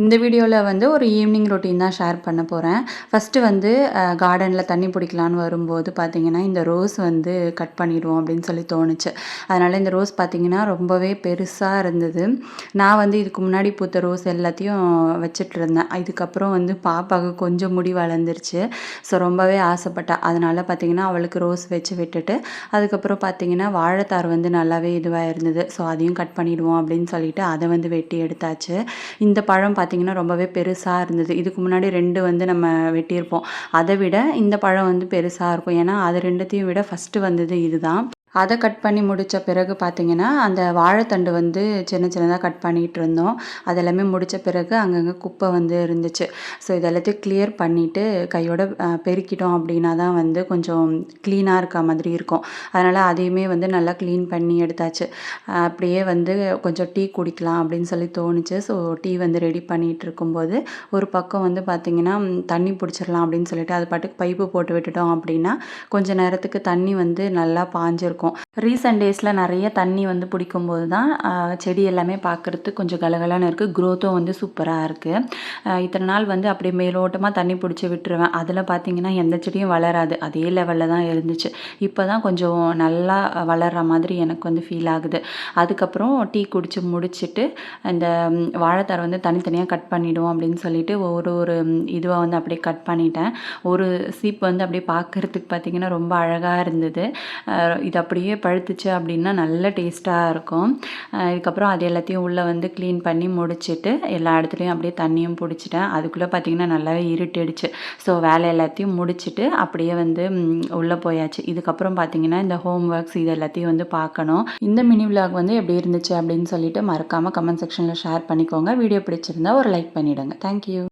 இந்த வீடியோவில் வந்து ஒரு ஈவினிங் ரொட்டீன் தான் ஷேர் பண்ண போகிறேன். ஃபஸ்ட்டு வந்து கார்டனில் தண்ணி பிடிக்கலான்னு வரும்போது பார்த்திங்கன்னா, இந்த ரோஸ் வந்து கட் பண்ணிடுவோம் அப்படின்னு சொல்லி தோணுச்சு. அதனால் இந்த ரோஸ் பார்த்திங்கன்னா ரொம்பவே பெருசாக இருந்தது. நான் வந்து இதுக்கு முன்னாடி பூத்த ரோஸ் எல்லாத்தையும் வச்சிட்ருந்தேன். இதுக்கப்புறம் வந்து பாப்பாவுக்கு கொஞ்சம் முடி வளர்ந்துருச்சு. ஸோ ரொம்பவே ஆசைப்பட்டா. அதனால் பார்த்திங்கன்னா அவளுக்கு ரோஸ் வச்சு விட்டுட்டு, அதுக்கப்புறம் பார்த்திங்கன்னா வாழைத்தார் வந்து நல்லாவே இதுவாக இருந்தது. ஸோ அதையும் கட் பண்ணிடுவோம் அப்படின்னு சொல்லிட்டு அதை வந்து வெட்டி எடுத்தாச்சு. இந்த பழம் பார்த்திங்கன்னா ரொம்பவே பெருசாக இருந்தது. இதுக்கு முன்னாடி 2 வந்து நம்ம வெட்டியிருப்போம். அதை விட இந்த பழம் வந்து பெருசாக இருக்கும். ஏன்னா அது 2த்தையும் விட ஃபஸ்ட்டு வந்தது இதுதான். அதை கட் பண்ணி முடித்த பிறகு பார்த்திங்கன்னா, அந்த வாழைத்தண்டு வந்து சின்ன சின்னதாக கட் பண்ணிகிட்டு இருந்தோம். அது எல்லாமே முடித்த பிறகு அங்கங்கே குப்பை வந்து இருந்துச்சு. ஸோ இது எல்லாத்தையும் கிளியர் பண்ணிவிட்டு கையோட பெருக்கிட்டோம் அப்படின்னா தான் வந்து கொஞ்சம் க்ளீனாக இருக்க மாதிரி இருக்கும். அதனால் அதையுமே வந்து நல்லா க்ளீன் பண்ணி எடுத்தாச்சு. அப்படியே வந்து கொஞ்சம் டீ குடிக்கலாம் அப்படின்னு சொல்லி தோணுச்சு. ஸோ டீ வந்து ரெடி பண்ணிகிட்டு இருக்கும்போது ஒரு பக்கம் வந்து பார்த்திங்கன்னா, தண்ணி பிடிச்சிடலாம் அப்படின்னு சொல்லிட்டு அது பாட்டுக்கு பைப்பு போட்டு விட்டுட்டோம் அப்படின்னா, கொஞ்சம் நேரத்துக்கு தண்ணி வந்து நல்லா பாஞ்சிருக்கும். ரீசெண்ட் டேஸில் நிறைய தண்ணி வந்து பிடிக்கும்போது தான் செடி எல்லாமே பார்க்குறதுக்கு கொஞ்சம் கலகலன்னு இருக்குது. க்ரோத்தும் வந்து சூப்பராக இருக்குது. இத்தனை நாள் வந்து அப்படியே மேலோட்டமாக தண்ணி பிடிச்சி விட்டுருவேன். அதில் பார்த்திங்கன்னா எந்த செடியும் வளராது. அதே லெவலில் தான் இருந்துச்சு. இப்போ தான் கொஞ்சம் நல்லா வளர்கிற மாதிரி எனக்கு வந்து ஃபீல் ஆகுது. அதுக்கப்புறம் டீ குடித்து முடிச்சுட்டு இந்த வாழைத்தார் வந்து தனித்தனியாக கட் பண்ணிவிடுவோம் அப்படின்னு சொல்லிட்டு ஒரு இதுவாக வந்து அப்படியே கட் பண்ணிட்டேன். ஒரு சீப் வந்து அப்படியே பார்க்குறதுக்கு பார்த்திங்கன்னா ரொம்ப அழகாக இருந்தது. இது அப்படியே பழுத்துச்சு அப்படின்னா நல்ல டேஸ்ட்டாக இருக்கும். இதுக்கப்புறம் அது எல்லாத்தையும் உள்ளே வந்து க்ளீன் பண்ணி முடிச்சுட்டு எல்லா இடத்துலையும் அப்படியே தண்ணியும் பிடிச்சிட்டேன். அதுக்குள்ளே பார்த்திங்கன்னா நல்லாவே இருட்டிடுச்சு. ஸோ வேலை எல்லாத்தையும் முடிச்சுட்டு அப்படியே வந்து உள்ளே போயாச்சு. இதுக்கப்புறம் பார்த்திங்கன்னா இந்த ஹோம் ஒர்க்ஸ் இது எல்லாத்தையும் வந்து பார்க்கணும். இந்த மினி விலாக் வந்து எப்படி இருந்துச்சு அப்படின்னு சொல்லிட்டு மறக்காமல் கமெண்ட் செக்ஷனில் ஷேர் பண்ணிக்கோங்க. வீடியோ பிடிச்சிருந்தா ஒரு லைக் பண்ணிவிடுங்க. தேங்க்யூ.